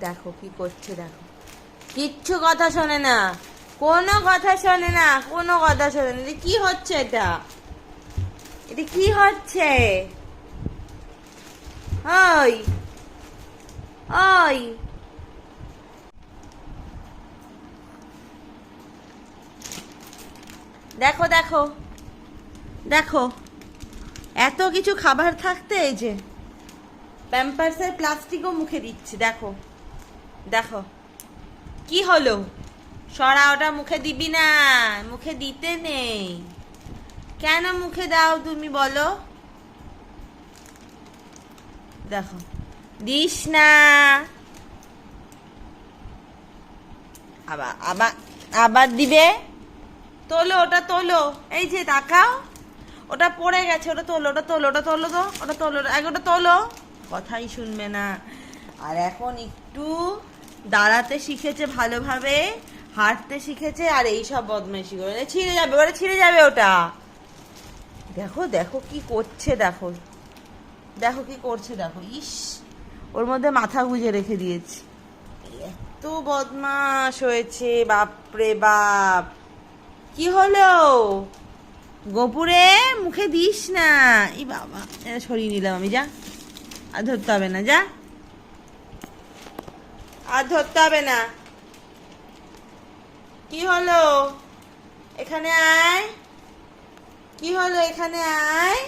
দেখো কি করছে, দেখো কিচ্ছু কথা শোনে না, কোনো কথা শোনে না, কোনো কথা শোনে না। কি হচ্ছে এটা? এটা কি হচ্ছে? ওই ওই দেখো দেখো দেখো, এত কিছু খাবার থাকতে এই যে প্যাম্পার্সের প্লাস্টিকও মুখে দিচ্ছি। দেখো দেখো কি হলো? সরা, ওটা মুখে দিবি না, মুখে দিতে নেই। কেন মুখে দাও তুমি বলো? দেখো, দিস না। আবার আবার আবার দিবে। তোলো ওটা, তোলো। এই যে তাকাও, ওটা পড়ে গেছে, ওটা তোলো, ওটা তোলো, ওটা তোলো তো, ওটা তোলো, ওটা তোলো। কথাই শুনবে না। আর এখন একটু দাঁড়াতে শিখেছে ভালোভাবে, হাঁটতে শিখেছে, আর এই সব বদমাইশি করে ছিঁড়ে যাবে, ওটা ছিঁড়ে যাবে ওটা। দেখো দেখো কি করছে, দেখো দেখো কি করছে, দেখো। ইস, ওর মধ্যে মাথা গুঁজে রেখে দিয়েছি। এত বদমাশ হয়েছে, বাপরে বাপ। কি হলো? গোপুরে মুখে দিস না। এই বাবা, এটা সরিয়ে নিলাম আমি। যা, আর ধরতে হবে না, যা, আর ধরতে হবে না। কি হলো? এখানে আয়। কি হলো? এখানে আয়।